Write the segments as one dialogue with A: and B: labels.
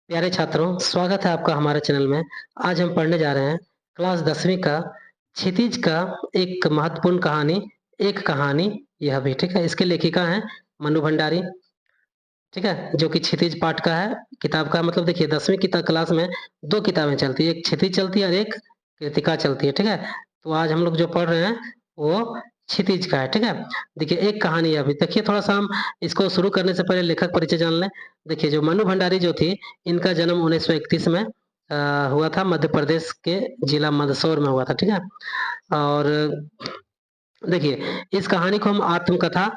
A: प्यारे छात्रों, स्वागत है आपका हमारे चैनल में। आज हम पढ़ने जा रहे हैं क्लास 10वीं का क्षितिज का एक महत्वपूर्ण कहानी, एक कहानी यह भी, ठीक है? इसके लेखिका हैं मनु भंडारी, ठीक है? जो कि क्षितिज पाठ का है, किताब का मतलब देखिए 10वीं की क्लास में 2 किताबें चलती है, एक क्षितिज चलती है और एक कृतिका चलती है, ठीक है? तो आज हम लोग जो पढ़ रहे हैं वो क्षितिज का है, ठीक है? देखिए एक कहानी है अभी देखिए थोड़ा-सा हम इसको शुरू करने से पहले लेखक परिचय जान लें। देखिए जो मनु भंडारी जो थी, इनका जन्म 1931 में हुआ था, मध्य प्रदेश के जिला मंदसौर में हुआ था, ठीक है? और देखिए इस कहानी को हम आत्मकथा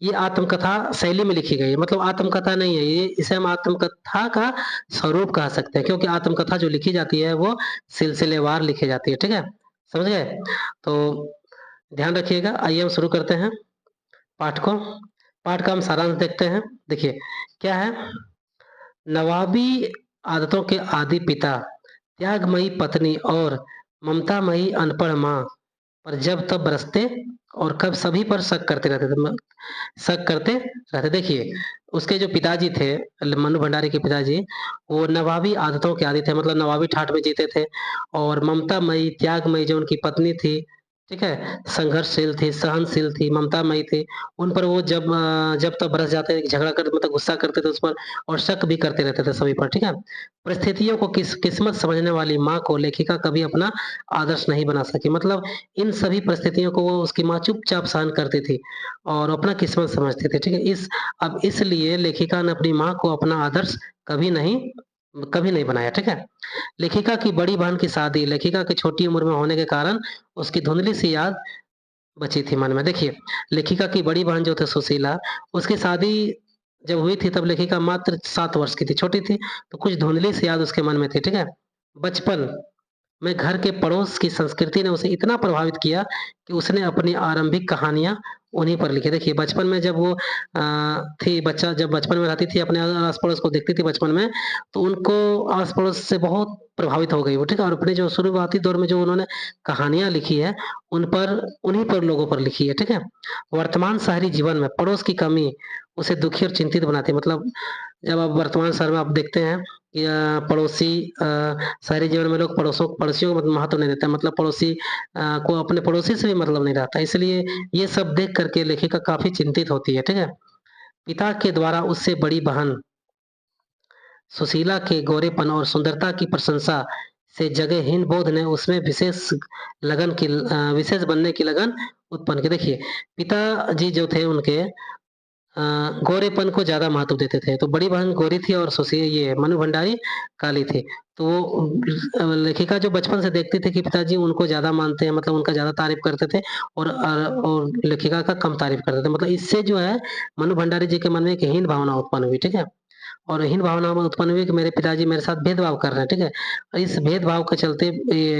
A: ये आत्मकथा शैली में लिखी गई है, मतलब आत्मकथा नहीं है ये, इसे हम आत्मकथा का स्वरूप कह सकते हैं क्योंकि आत्मकथा जो लिखी जाती है वो सिलसिलेवार लिखी जाती है, ठीक है? समझ गए? तो ध्यान रखिएगा। आइए हम शुरू करते हैं पाठ को। पाठ का हम सारांश देखते हैं। देखिए क्या है, नवाबी आदतों के आदि पिता, त्यागमयी पत्नी और ममतामयी अनपढ़ माँ पर जब तब बरसते और कब सभी पर शक करते रहते थे, शक करते रहते। देखिए उसके जो पिताजी थे, मनु भंडारी के पिताजी, वो नवाबी आदतों के आदी थे, मतलब नवाबी ठाठ में जीते थे। और ममतामयी, त्यागमयी जो उनकी पत्नी थी, ठीक है, संघर्षशील थी, सहनशील थी, ममतामयी थी। उन पर वो जब तब बरस जाते, झगड़ा करते, मतलब गुस्सा करते थे उस पर और शक भी करते रहते थे सभी पर, ठीक है। परिस्थितियों को किस्मत समझने वाली माँ को लेखिका कभी अपना आदर्श नहीं बना सकी, मतलब इन सभी परिस्थितियों को वो उसकी माँ चुपचाप सहन करती थी और अपना किस्मत समझती थी, ठीक है। अब इसलिए लेखिका ने अपनी माँ को अपना आदर्श कभी नहीं बनाया, ठीक है। लेखिका की बड़ी बहन की शादी लेखिका की छोटी उम्र में होने के कारण उसकी धुंधली सी याद बची थी मन में। देखिए, लेखिका की बड़ी बहन जो थी सुशीला, उसकी शादी जब हुई थी तब लेखिका मात्र 7 वर्ष की थी, छोटी थी, तो कुछ धुंधली सी याद उसके मन में थी, ठीक है। बचपन में घर के पड़ोस की संस्कृति ने उसे इतना प्रभावित किया कि उसने अपनी आरंभिक कहानियाँ उन्हीं पर लिखी। देखिए बचपन में जब वो थी बच्चा जब बचपन में रहती थी, अपने आस-पड़ोस को देखती थी बचपन में, तो उनको आस-पड़ोस से बहुत प्रभावित हो गई वो, ठीक है? और अपने जो शुरुआती दौर में जो उन्होंने कहानियाँ लिखी है, उन्हीं पर लोगों पर लिखी है, ठीक है? वर्तमान शहरी जीवन में पड़ोस की कमी उसे दुखी और चिंतित बनाती है, मतलब जब आप वर्तमान शहर में आप देखते हैं कि शहरी जीवन में लोग पड़ोसियों को महत्व नहीं देते, मतलब को अपने पड़ोसी से भी मतलब नहीं रहता। इसलिए ये सब देख कर के लेखिका काफ़ी चिंतित होती है, ठीक है? पिता के द्वारा उससे बड़ी बहन सुशीला के गोरेपन और सुंदरता की प्रशंसा से जगहहीन बोध ने उसमें विशेष बनने की लगन उत्पन्न की। देखिए, पिताजी जो थे उनके गोरेपन को ज़्यादा महत्व देते थे। तो बड़ी बहन गोरी थी और ये मनु भंडारी काली थी। तो वो लेखिका जो बचपन से देखती थी कि पिताजी उनको ज़्यादा मानते हैं, मतलब उनका ज़्यादा तारीफ़ करते थे और लेखिका का कम तारीफ़ करते थे। मतलब इससे जो है मनु भंडारी जी के मन में एक हीन भावना उत्पन्न हुई, ठीक है? और हीन भावना में उत्पन्न हुई कि मेरे पिताजी मेरे साथ भेदभाव कर रहे हैं, ठीक है? इस भेदभाव के चलते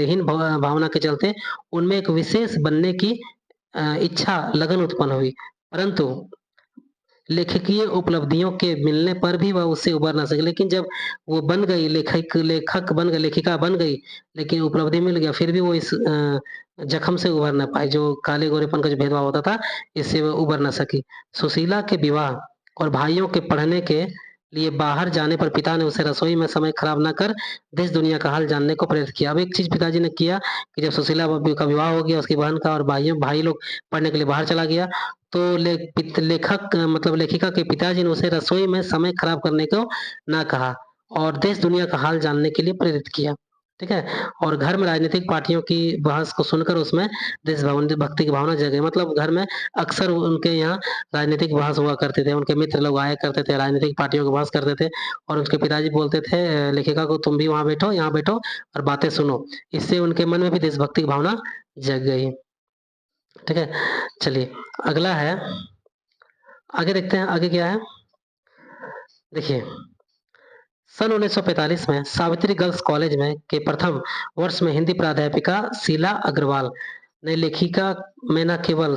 A: हीन भावना के चलते उनमें एक विशेष बनने की इच्छा, लगन उत्पन्न हुई। परंतु लेखकीय उपलब्धियों के मिलने पर भी वह उससे उबर ना सकी। लेकिन जब वो बन गई लेखक बन गई, लेखिका बन गई, लेकिन उपलब्धि मिल गया, फिर भी वो इस जख्म से उबर ना पाई, जो काले-गोरेपन का जो भेदभाव होता था, इससे वो उबर ना सकी। सुशीला के विवाह और भाइयों के पढ़ने के लिए बाहर जाने पर पिता ने उसे रसोई में समय खराब ना कर देश-दुनिया का हाल जानने को प्रेरित किया। अब एक चीज़ पिताजी ने किया कि जब सुशीला का विवाह हो गया, उसकी बहन का और भाई लोग पढ़ने के लिए बाहर चला गया, तो मतलब लेखिका के पिताजी ने उसे रसोई में समय खराब करने को ना कहा और देश दुनिया का हाल जानने के लिए प्रेरित किया, ठीक है? और घर में राजनीतिक पार्टियों की बहस को सुनकर उसमें भक्ति की भावना जग गई। मतलब घर में अक्सर उनके यहाँ राजनीतिक बहस हुआ करते थे, उनके मित्र लोग आया करते थे, राजनीतिक पार्टियों की बहस करते थे और उसके पिताजी बोलते थे लेखिका को, तुम भी वहाँ बैठो, यहाँ बैठो और बातें सुनो। इससे उनके मन में भी देशभक्ति की भावना जग गई, ठीक है? चलिए अगला है, आगे देखते हैं आगे क्या है। देखिए सन 1945 में सावित्री गर्ल्स कॉलेज में के प्रथम वर्ष में हिंदी प्राध्यापिका शीला अग्रवाल ने लेखिका में न केवल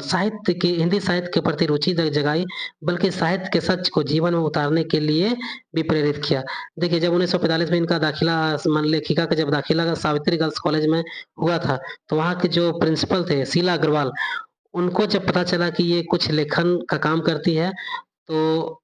A: हिंदी साहित्य के प्रति रुचि जगाई, बल्कि साहित्य के सच को जीवन में उतारने के लिए भी प्रेरित किया। देखिए जब 1945 में इनका दाखिला लेखिका का जब दाखिला सावित्री गर्ल्स कॉलेज में हुआ था, तो वहाँ के जो प्रिंसिपल थे शीला अग्रवाल, उनको जब पता चला कि ये कुछ लेखन का काम करती है, तो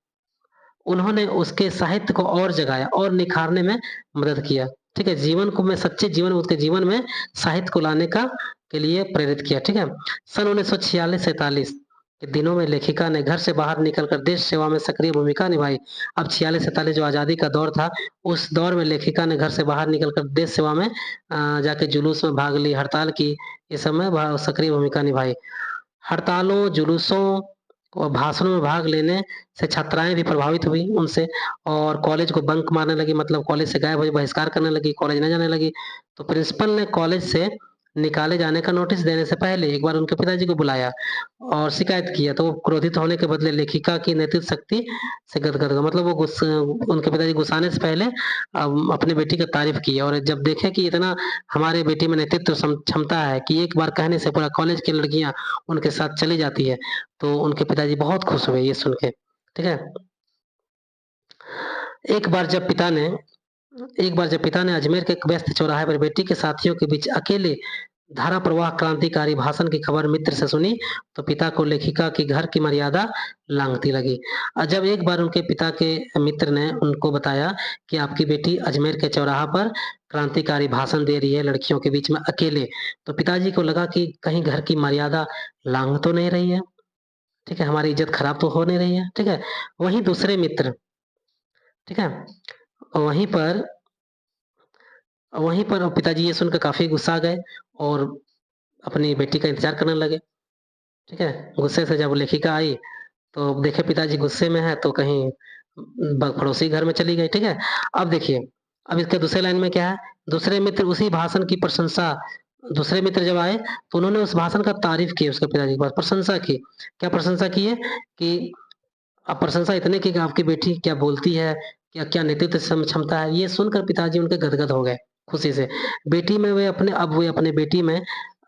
A: उन्होंने उसके साहित्य को और जगाया और निखारने में मदद किया। ठीक है? जीवन को में सच्चे जीवन उसके जीवन में साहित्य को लाने का के लिए प्रेरित किया। ठीक है? सन 1946-47 के दिनों में लेखिका ने घर से बाहर निकलकर देश सेवा में सक्रिय भूमिका निभाई। अब 46-47 जो आज़ादी का दौर था, उस दौर में लेखिका ने घर से बाहर निकलकर देश सेवा में जाके जुलूस में भाग ली, हड़ताल की, इस समय सक्रिय भूमिका निभाई। हड़तालों, जुलूसों और भाषणों में भाग लेने से छात्राएँ भी प्रभावित हुई उनसे और कॉलेज को बंक मारने लगी, मतलब कॉलेज से गायब हुई, बहिष्कार करने लगी, कॉलेज नहीं जाने लगी। तो प्रिंसिपल ने कॉलेज से निकाले जाने का नोटिस देने से पहले एक बार उनके पिताजी को बुलाया और शिकायत किया, तो वो क्रोधित होने के बदले लेखिका की नेतृत्व शक्ति से गदगद हुए। मतलब वो उनके पिताजी गुस्साने से पहले अपनी बेटी की तारीफ़ की और जब देखे कि इतना हमारे बेटी में नेतृत्व क्षमता है कि एक बार कहने से पूरा कॉलेज की लड़कियाँ उनके साथ चली जाती है, तो उनके पिताजी बहुत खुश हुए ये सुन के। ठीक है? एक बार जब पिता ने अजमेर के एक व्यस्त चौराहे पर बेटी के साथियों के बीच अकेले धारा प्रवाह क्रांतिकारी भाषण की खबर मित्र से सुनी, तो पिता को लेखिका की घर की मर्यादा लांघती लगी। जब एक बार उनके पिता के मित्र ने उनको बताया कि आपकी बेटी अजमेर के चौराहा पर क्रांतिकारी भाषण दे रही है लड़कियों के बीच में अकेले, तो पिताजी को लगा कि कहीं घर की मर्यादा लांघ तो नहीं रही है, ठीक है? हमारी इज़्ज़त खराब तो हो नहीं रही है, ठीक है? वहीं दूसरे मित्र, ठीक है? वहीं पर पिताजी ये सुनकर काफ़ी गुस्सा गए और अपनी बेटी का इंतज़ार करने लगे, ठीक है? गुस्से से जब लेखिका आई, तो देखे पिताजी गुस्से में हैं, तो कहीं पड़ोसी घर में चली गई, ठीक है? अब देखिए, अब इसके दूसरे लाइन में क्या है, दूसरे मित्र उसी भाषण की प्रशंसा दूसरे मित्र जब आए, तो उन्होंने उस भाषण का तारीफ़ की उसके पिताजी के पास, प्रशंसा की। क्या प्रशंसा की है कि प्रशंसा इतने की कि आपकी बेटी क्या बोलती है, क्या क्या नेतृत्व क्षमता है, ये सुनकर पिताजी उनके गदगद हो गए खुशी से। वे अपने बेटी में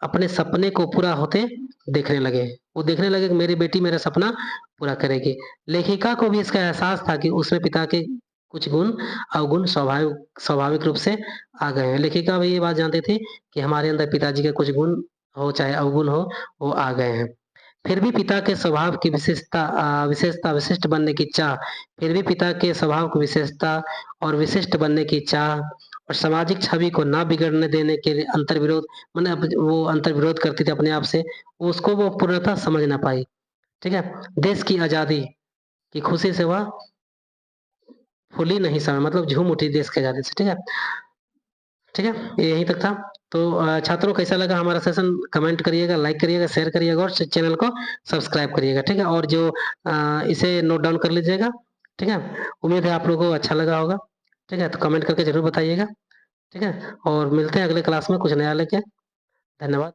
A: अपने सपने को पूरा होते देखने लगे। वो देखने लगे कि मेरी बेटी मेरा सपना पूरा करेगी। लेखिका को भी इसका एहसास था कि उसमें पिता के कुछ गुण अवगुण स्वाभाविक रूप से आ गए हैं। लेखिका भी ये बात जानती थी कि हमारे अंदर पिताजी के कुछ गुण हो चाहे अवगुण हो, वो आ गए हैं। फिर भी पिता के स्वभाव की विशिष्ट बनने की चाह फिर भी पिता के स्वभाव की विशेषता और विशिष्ट बनने की चाह और सामाजिक छवि को ना बिगड़ने देने के लिए अंतर्विरोध माने वो अंतर्विरोध करती थी अपने आप से, उसको वो पूर्णतः समझ ना पाई। ठीक है? देश की आज़ादी की खुशी से वह फूली नहीं समा मतलब झूम उठी देश की आज़ादी से। ठीक है? ठीक है? ये यहीं तक था। तो छात्रों कैसा लगा हमारा सेशन कमेंट करिएगा, लाइक करिएगा, शेयर करिएगा और चैनल को सब्सक्राइब करिएगा, ठीक है? और जो इसे नोट डाउन कर लीजिएगा, ठीक है? उम्मीद है आप लोगों को अच्छा लगा होगा, ठीक है? तो कमेंट करके ज़रूर बताइएगा, ठीक है? और मिलते हैं अगले क्लास में कुछ नया लेके। धन्यवाद।